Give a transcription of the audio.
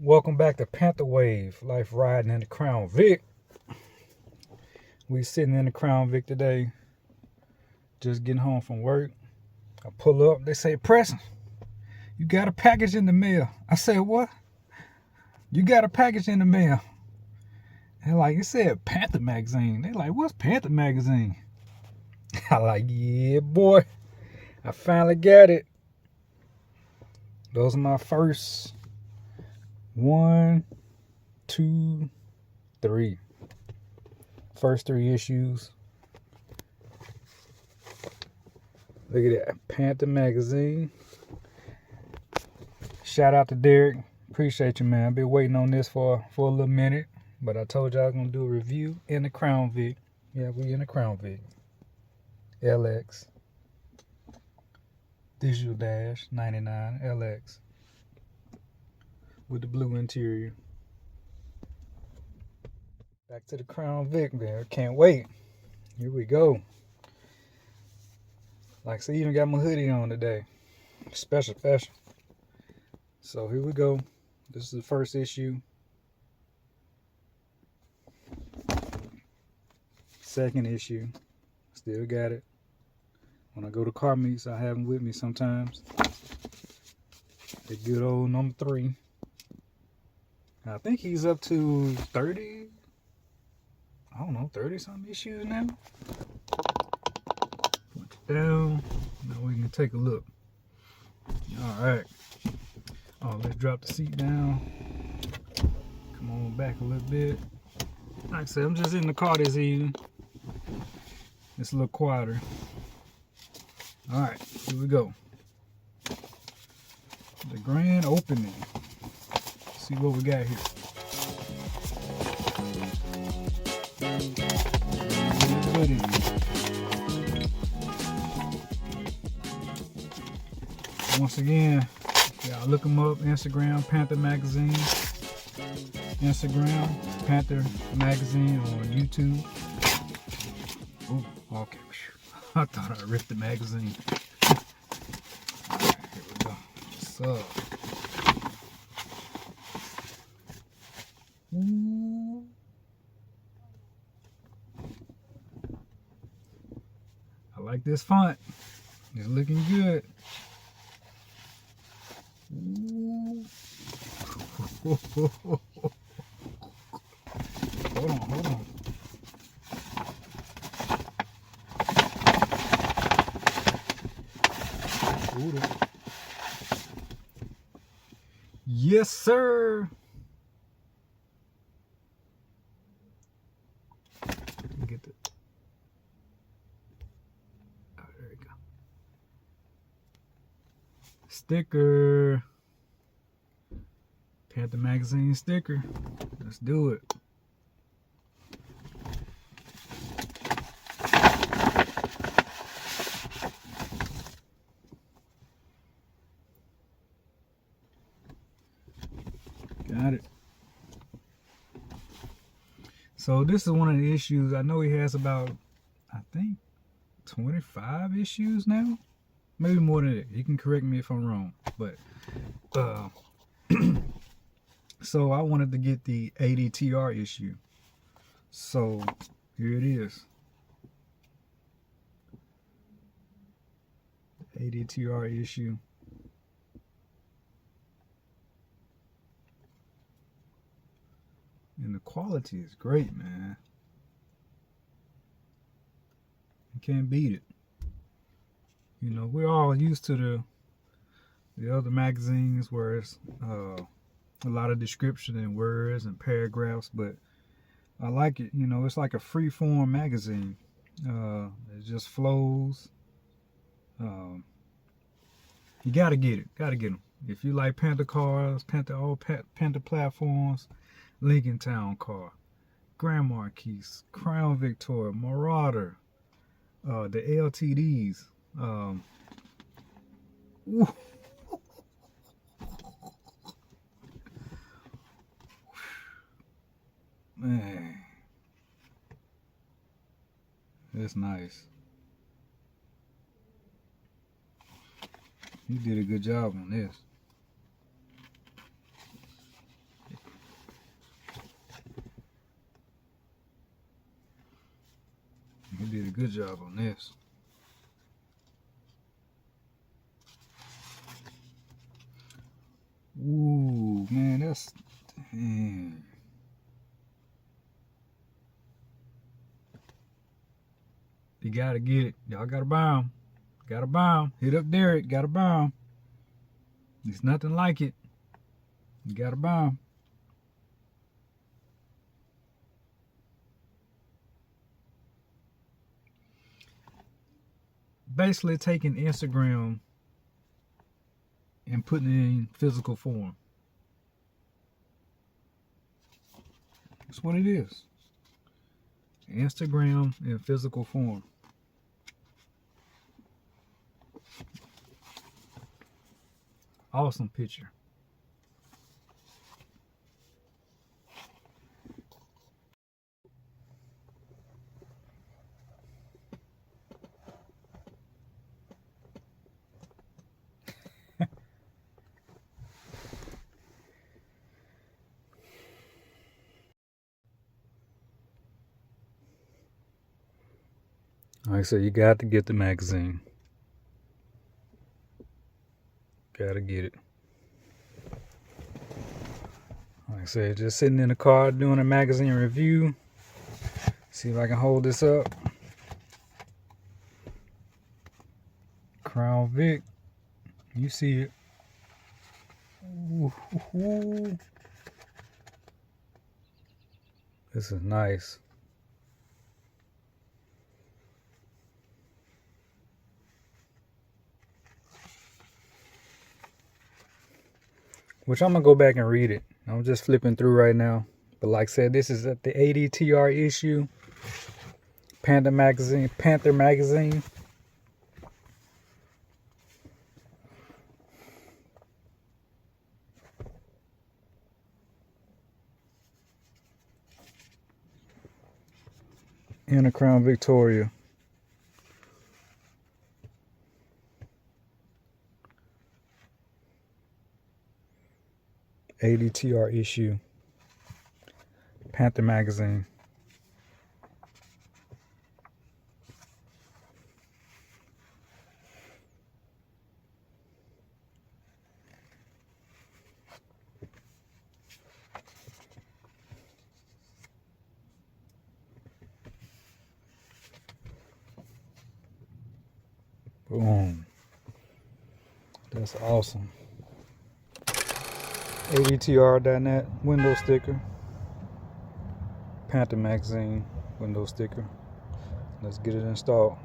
Welcome back to Pantherwave, life riding in the Crown Vic. We sitting in the Crown Vic today, just getting home from work. I pull up, they say, Preston, you got a package in the mail. I said, what? You got a package in the mail. And like, it said Panther magazine. They like, what's Panther magazine? I like, yeah, boy, I finally got it. Those are my first 1, 2, 3. First 3 issues. Look at that. Panther magazine. Shout out to Derek. Appreciate you, man. I've been waiting on this for a little minute. But I told you I was going to do a review in the Crown Vic. Yeah, we in the Crown Vic. LX. Digital Dash 99 LX. With the blue interior. Back to the Crown Vic, man. Can't wait. Here we go. Like I said, even got my hoodie on today. Special. So here we go. This is the first issue. Second issue. Still got it. When I go to car meets, I have them with me sometimes. The good old number 3. I think he's up to 30. I don't know, 30 something issues now. Put it down. Now we can take a look. Alright. Oh, let's drop the seat down. Come on back a little bit. Like I said, I'm just in the car this evening. It's a little quieter. Alright, here we go. The grand opening. Let's see what we got here. Once again, y'all look them up. Instagram, Panther Magazine. Instagram, Panther Magazine on YouTube. Oh, okay. I thought I ripped the magazine. Alright, here we go. What's up? Ooh. I like this font. It's looking good. Ooh. Hold on. Yes, sir. Get the. Oh, there we go. Sticker. Panther magazine sticker. Let's do it. Got it. So this is one of the issues. I know he has about, I think, 25 issues now. Maybe more than that. You can correct me if I'm wrong. But so I wanted to get the Adtr issue. So here it is. Adtr issue. And the quality is great, man. You can't beat it. You know, we're all used to the other magazines where it's a lot of description and words and paragraphs, but I like it. You know, it's like a free-form magazine. It just flows. You gotta get it. Gotta get them. If you like Panther cars, Panther platforms, Lincoln Town car, Grand Marquis, Crown Victoria, Marauder, the LTDs. Man, that's nice. He did a good job on this. good job on this. Ooh, man, that's... Damn. You gotta get it. Y'all gotta buy them. Gotta buy them. Hit up Derek. Gotta buy them. There's nothing like it. You gotta buy them. Basically taking Instagram and putting it in physical form. That's what it is. Instagram in physical form. Awesome picture. Like I said, you got to get the magazine. Gotta get it. Like I said, just sitting in the car doing a magazine review. See if I can hold this up. Crown Vic. You see it. Ooh, ooh, ooh. This is nice. Which I'm going to go back and read it. I'm just flipping through right now. But like I said, this is at the Adtr issue. Panther magazine. In a Crown Victoria. Adtr issue. Panther magazine. Boom. That's awesome. Adtr.net window sticker. Panther magazine window sticker. Let's get it installed.